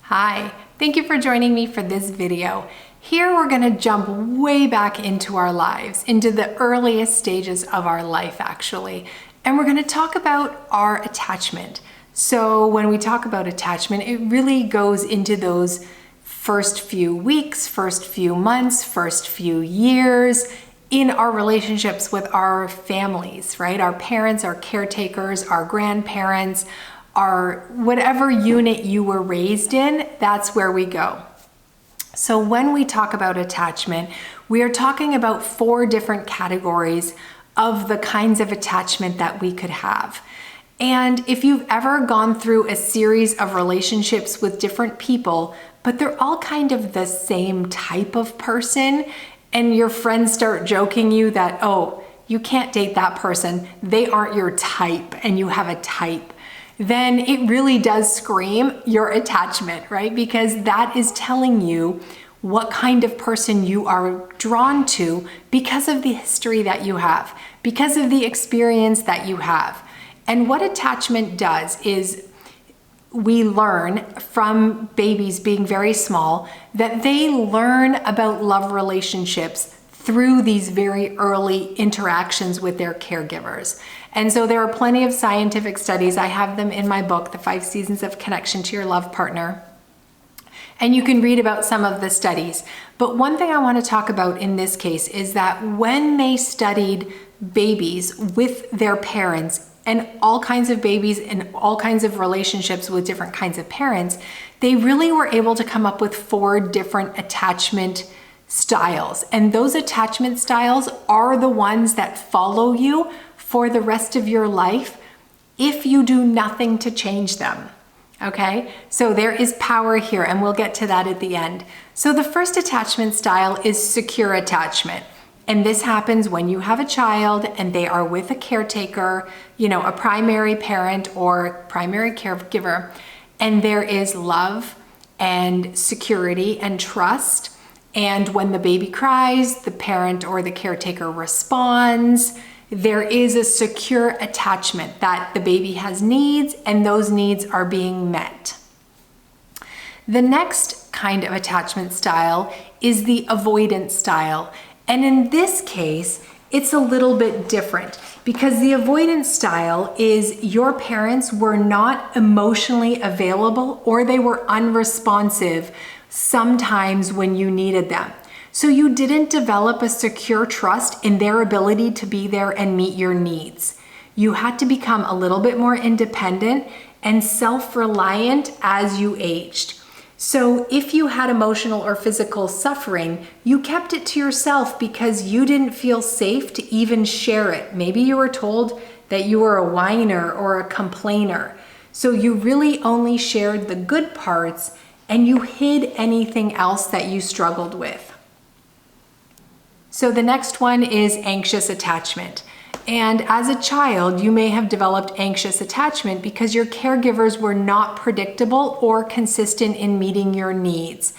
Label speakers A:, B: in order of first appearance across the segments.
A: Hi, thank you for joining me for this video. Here we're going to jump way back into our lives, into the earliest stages of our life actually, and we're going to talk about our attachment. So when we talk about attachment, it really goes into those first few weeks, first few months, first few years in our relationships with our families, right? Our parents, our caretakers, our grandparents, our whatever unit you were raised in, that's where we go. So when we talk about attachment, we are talking about 4 different categories of the kinds of attachment that we could have. And if you've ever gone through a series of relationships with different people, but they're all kind of the same type of person, and your friends start joking you that, oh, you can't date that person, they aren't your type, and you have a type, then it really does scream your attachment, right? Because that is telling you what kind of person you are drawn to because of the history that you have, because of the experience that you have. And what attachment does is we learn from babies being very small that they learn about love relationships through these very early interactions with their caregivers. And so there are plenty of scientific studies. I have them in my book, The 5 Seasons of Connection to Your Love Partner. And you can read about some of the studies. But one thing I want to talk about in this case is that when they studied babies with their parents, and all kinds of babies and all kinds of relationships with different kinds of parents, they really were able to come up with 4 different attachment styles. And those attachment styles are the ones that follow you for the rest of your life if you do nothing to change them. Okay, so there is power here, and we'll get to that at the end. So the first attachment style is secure attachment. And this happens when you have a child and they are with a caretaker, a primary parent or primary caregiver, and there is love and security and trust. And when the baby cries, the parent or the caretaker responds. There is a secure attachment that the baby has needs and those needs are being met. The next kind of attachment style is the avoidance style. And in this case, it's a little bit different because the avoidance style is your parents were not emotionally available or they were unresponsive sometimes when you needed them. So you didn't develop a secure trust in their ability to be there and meet your needs. You had to become a little bit more independent and self-reliant as you aged. So if you had emotional or physical suffering, you kept it to yourself because you didn't feel safe to even share it. Maybe you were told that you were a whiner or a complainer. So you really only shared the good parts and you hid anything else that you struggled with. So the next one is anxious attachment. And as a child, you may have developed anxious attachment because your caregivers were not predictable or consistent in meeting your needs.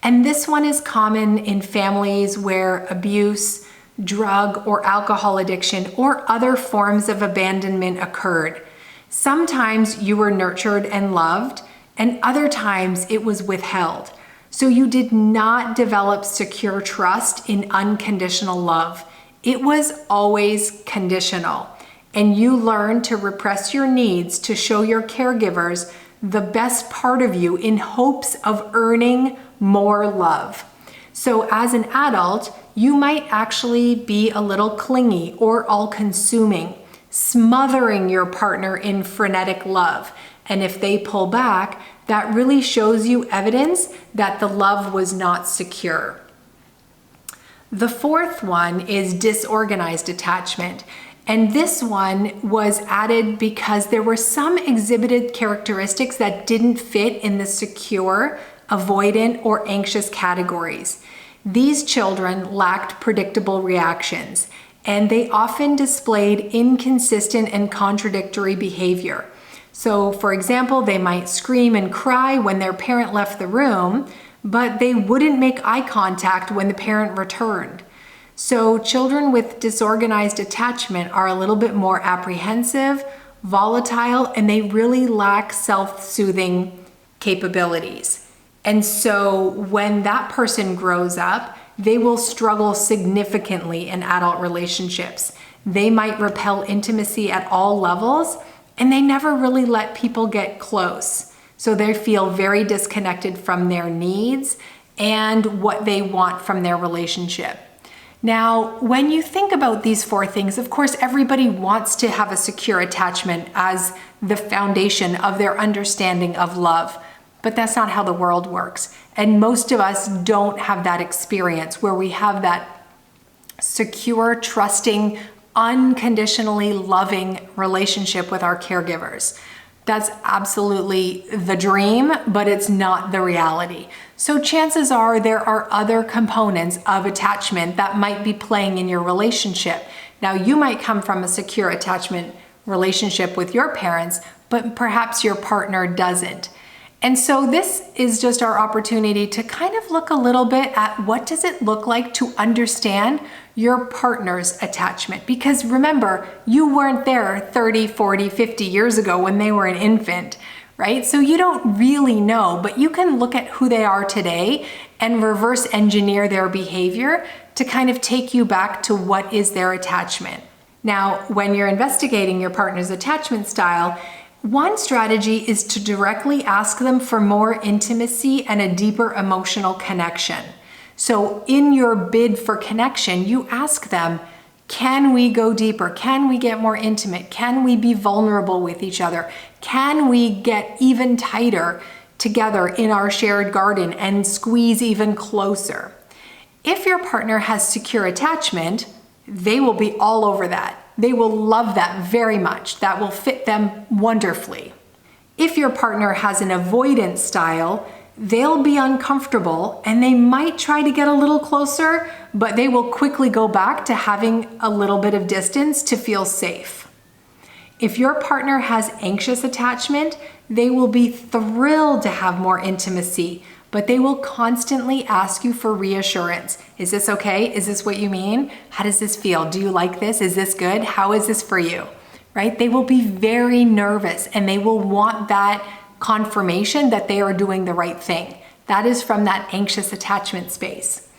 A: And this one is common in families where abuse, drug or alcohol addiction, or other forms of abandonment occurred. Sometimes you were nurtured and loved, and other times it was withheld. So you did not develop secure trust in unconditional love. It was always conditional, and you learned to repress your needs to show your caregivers the best part of you in hopes of earning more love. So as an adult, you might actually be a little clingy or all-consuming, smothering your partner in frenetic love. And if they pull back, that really shows you evidence that the love was not secure. The 4th one is disorganized attachment. And this one was added because there were some exhibited characteristics that didn't fit in the secure, avoidant, or anxious categories. These children lacked predictable reactions, and they often displayed inconsistent and contradictory behavior. So, for example, they might scream and cry when their parent left the room, but they wouldn't make eye contact when the parent returned. So children with disorganized attachment are a little bit more apprehensive, volatile, and they really lack self-soothing capabilities. And so when that person grows up, they will struggle significantly in adult relationships. They might repel intimacy at all levels, and they never really let people get close. So they feel very disconnected from their needs and what they want from their relationship. Now, when you think about these 4 things, of course, everybody wants to have a secure attachment as the foundation of their understanding of love, but that's not how the world works. And most of us don't have that experience where we have that secure, trusting, unconditionally loving relationship with our caregivers. That's absolutely the dream, but it's not the reality. So chances are there are other components of attachment that might be playing in your relationship. Now, you might come from a secure attachment relationship with your parents, but perhaps your partner doesn't. And so this is just our opportunity to kind of look a little bit at what does it look like to understand your partner's attachment. Because remember, you weren't there 30, 40, 50 years ago when they were an infant, right? So you don't really know, but you can look at who they are today and reverse engineer their behavior to kind of take you back to what is their attachment. Now, when you're investigating your partner's attachment style, one strategy is to directly ask them for more intimacy and a deeper emotional connection. So in your bid for connection, you ask them, can we go deeper? Can we get more intimate? Can we be vulnerable with each other? Can we get even tighter together in our shared garden and squeeze even closer? If your partner has secure attachment, they will be all over that. They will love that very much. That will fit them wonderfully. If your partner has an avoidance style, they'll be uncomfortable and they might try to get a little closer, but they will quickly go back to having a little bit of distance to feel safe. If your partner has anxious attachment, they will be thrilled to have more intimacy, but they will constantly ask you for reassurance. Is this okay? Is this what you mean? How does this feel? Do you like this? Is this good? How is this for you? Right? They will be very nervous and they will want that confirmation that they are doing the right thing. That is from that anxious attachment space.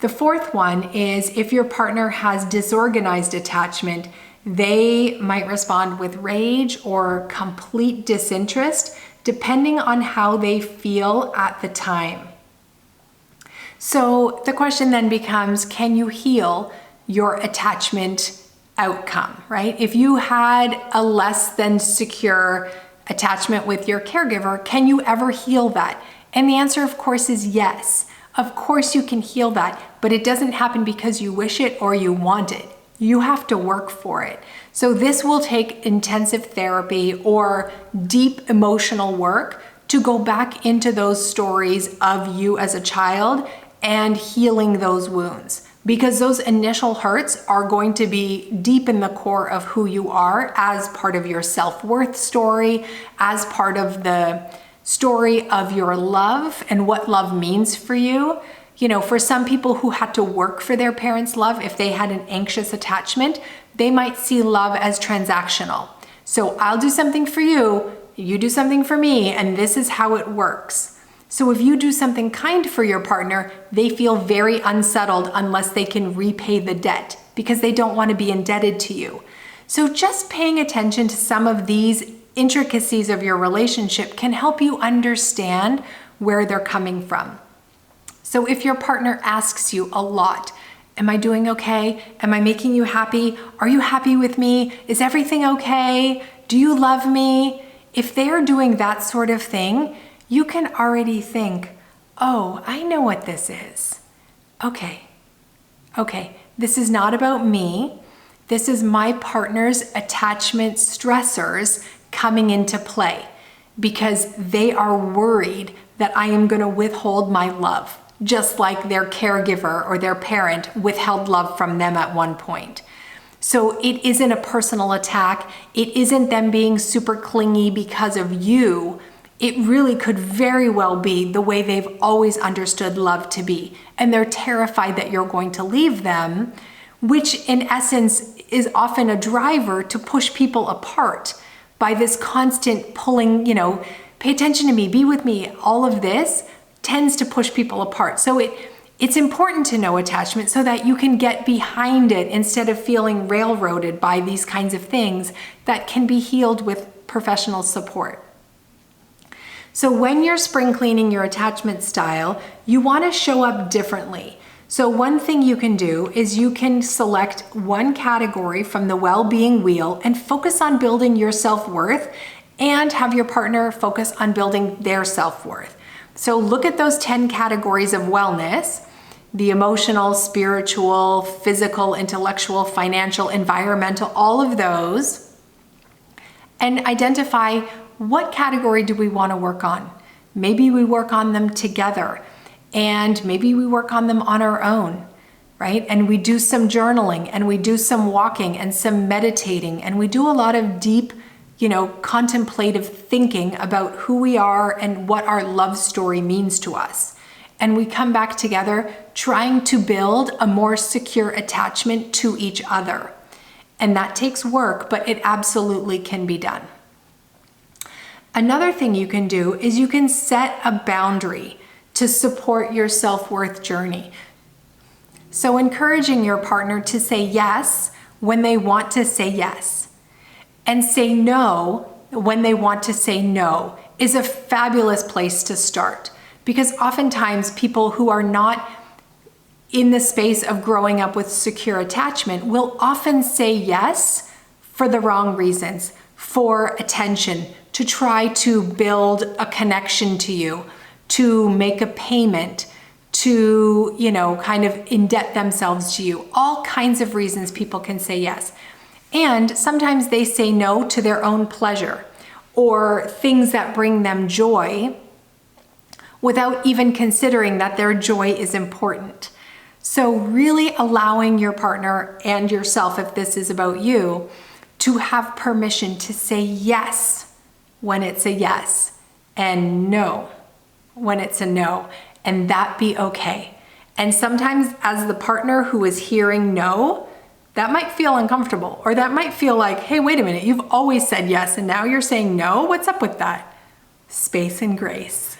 A: The 4th one is if your partner has disorganized attachment, they might respond with rage or complete disinterest, depending on how they feel at the time. So the question then becomes, can you heal your attachment outcome, right? If you had a less than secure attachment with your caregiver, can you ever heal that? And the answer, of course, is yes. Of course you can heal that, but it doesn't happen because you wish it or you want it. You have to work for it. So this will take intensive therapy or deep emotional work to go back into those stories of you as a child and healing those wounds, because those initial hurts are going to be deep in the core of who you are as part of your self-worth story, as part of the story of your love and what love means for you. You know, for some people who had to work for their parents' love, if they had an anxious attachment, they might see love as transactional. So I'll do something for you, you do something for me, and this is how it works. So if you do something kind for your partner, they feel very unsettled unless they can repay the debt because they don't want to be indebted to you. So just paying attention to some of these intricacies of your relationship can help you understand where they're coming from. So if your partner asks you a lot, am I doing okay? Am I making you happy? Are you happy with me? Is everything okay? Do you love me? If they're doing that sort of thing, you can already think, oh, I know what this is. Okay, this is not about me. This is my partner's attachment stressors coming into play because they are worried that I am going to withhold my love, just like their caregiver or their parent withheld love from them at one point. So it isn't a personal attack. It isn't them being super clingy because of you. It really could very well be the way they've always understood love to be. And they're terrified that you're going to leave them, which in essence is often a driver to push people apart by this constant pulling, pay attention to me, be with me. All of this tends to push people apart. So it's important to know attachment so that you can get behind it instead of feeling railroaded by these kinds of things that can be healed with professional support. So when you're spring cleaning your attachment style, you want to show up differently. So one thing you can do is you can select one category from the well-being wheel and focus on building your self-worth, and have your partner focus on building their self-worth. So look at those 10 categories of wellness: the emotional, spiritual, physical, intellectual, financial, environmental, all of those, and identify what category do we want to work on. Maybe we work on them together, and maybe we work on them on our own, right? And we do some journaling, and we do some walking and some meditating, and we do a lot of deep, contemplative thinking about who we are and what our love story means to us. And we come back together trying to build a more secure attachment to each other. And that takes work, but it absolutely can be done. Another thing you can do is you can set a boundary to support your self-worth journey. So encouraging your partner to say yes when they want to say yes, and say no when they want to say no, is a fabulous place to start. Because oftentimes people who are not in the space of growing up with secure attachment will often say yes for the wrong reasons, for attention, to try to build a connection to you, to make a payment, to, kind of indebt themselves to you. All kinds of reasons people can say yes. And sometimes they say no to their own pleasure or things that bring them joy without even considering that their joy is important. So really allowing your partner and yourself, if this is about you, to have permission to say yes when it's a yes and no when it's a no, and that be okay. And sometimes as the partner who is hearing no, that might feel uncomfortable, or that might feel like, hey, wait a minute, you've always said yes and now you're saying no? What's up with that? Space and grace.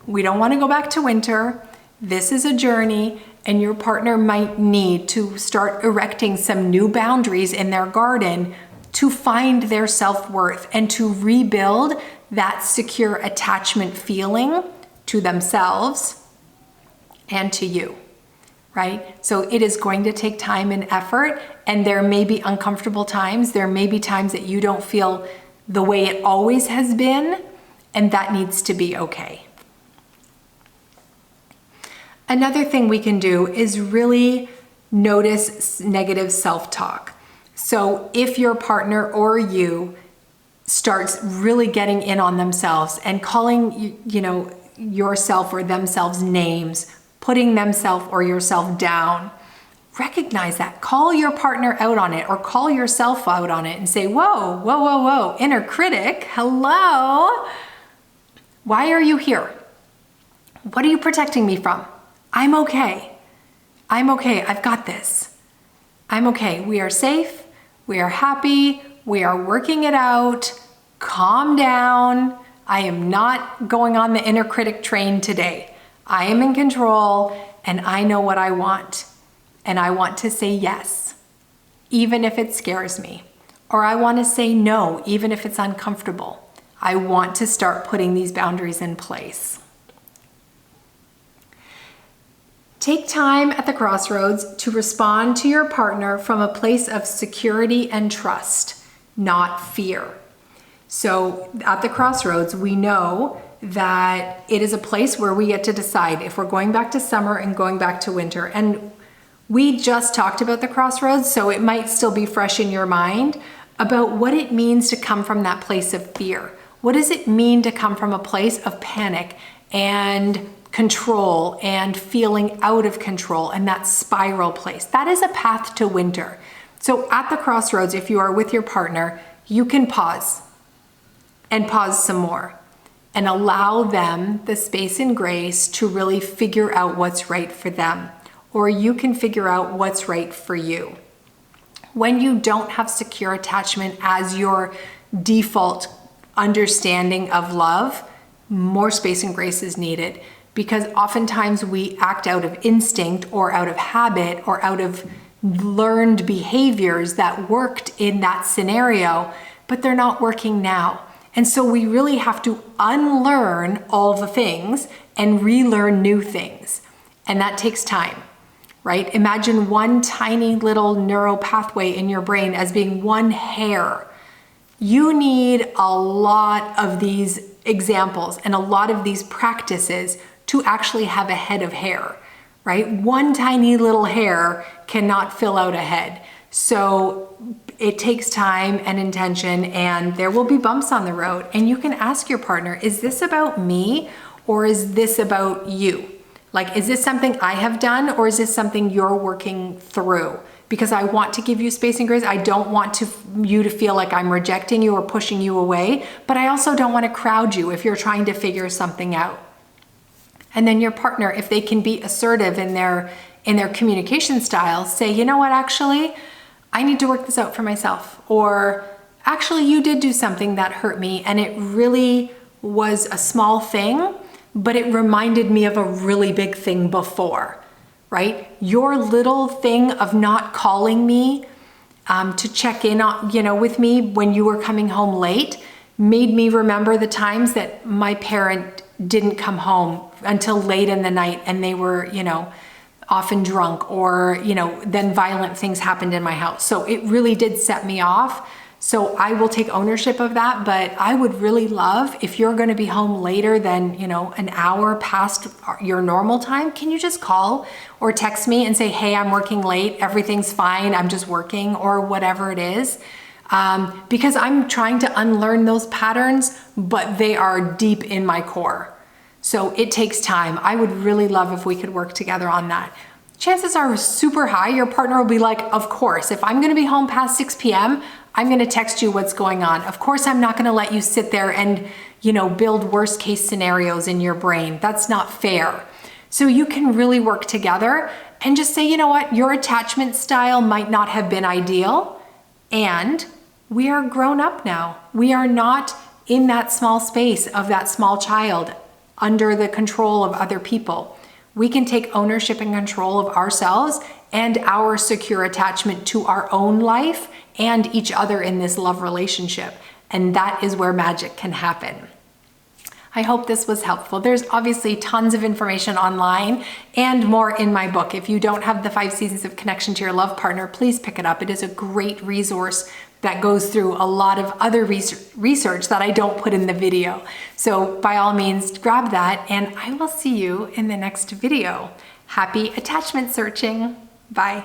A: We don't want to go back to winter. This is a journey, and your partner might need to start erecting some new boundaries in their garden to find their self-worth and to rebuild that secure attachment feeling to themselves and to you. Right? So it is going to take time and effort, and there may be uncomfortable times. There may be times that you don't feel the way it always has been, and that needs to be okay. Another thing we can do is really notice negative self-talk. So if your partner or you starts really getting in on themselves and calling, yourself or themselves names, putting themselves or yourself down, recognize that. Call your partner out on it, or call yourself out on it and say, whoa, whoa, whoa, whoa, inner critic, hello? Why are you here? What are you protecting me from? I'm okay. I'm okay. I've got this. I'm okay. We are safe. We are happy. We are working it out. Calm down. I am not going on the inner critic train today. I am in control, and I know what I want. And I want to say yes, even if it scares me. Or I want to say no, even if it's uncomfortable. I want to start putting these boundaries in place. Take time at the crossroads to respond to your partner from a place of security and trust, not fear. So at the crossroads, we know that it is a place where we get to decide if we're going back to summer and going back to winter. And we just talked about the crossroads, so it might still be fresh in your mind about what it means to come from that place of fear. What does it mean to come from a place of panic and control and feeling out of control, and that spiral place? That is a path to winter. So at the crossroads, if you are with your partner, you can pause and pause some more and allow them the space and grace to really figure out what's right for them, or you can figure out what's right for you. When you don't have secure attachment as your default understanding of love, more space and grace is needed. because oftentimes we act out of instinct or out of habit or out of learned behaviors that worked in that scenario, but they're not working now. And so we really have to unlearn all the things and relearn new things. And that takes time, right? Imagine one tiny little neural pathway in your brain as being one hair. You need a lot of these examples and a lot of these practices to actually have a head of hair, right? One tiny little hair cannot fill out a head. So it takes time and intention, and there will be bumps on the road. And you can ask your partner, is this about me or is this about you? Like, is this something I have done or is this something you're working through? Because I want to give you space and grace. I don't want you to feel like I'm rejecting you or pushing you away, but I also don't want to crowd you if you're trying to figure something out. And then your partner, if they can be assertive in their communication style, say, you know what, actually, I need to work this out for myself. Or actually, you did do something that hurt me and it really was a small thing, but it reminded me of a really big thing before, right? Your little thing of not calling me to check in on, with me when you were coming home late made me remember the times that my parent didn't come home until late in the night and they were, often drunk, or, then violent things happened in my house. So it really did set me off. So I will take ownership of that, but I would really love, if you're going to be home later than, an hour past your normal time, can you just call or text me and say, hey, I'm working late, everything's fine, I'm just working, or whatever it is. Because I'm trying to unlearn those patterns, but they are deep in my core. So it takes time. I would really love if we could work together on that. Chances are super high your partner will be like, of course, if I'm gonna be home past 6 p.m., I'm gonna text you what's going on. Of course, I'm not gonna let you sit there and, build worst case scenarios in your brain. That's not fair. So you can really work together and just say, you know what, your attachment style might not have been ideal, and we are grown up now. We are not in that small space of that small child under the control of other people. We can take ownership and control of ourselves and our secure attachment to our own life and each other in this love relationship. And that is where magic can happen. I hope this was helpful. There's obviously tons of information online and more in my book. If you don't have the 5 Seasons of Connection to Your Love Partner, please pick it up. It is a great resource that goes through a lot of other research that I don't put in the video. So by all means, grab that, and I will see you in the next video. Happy attachment searching. Bye.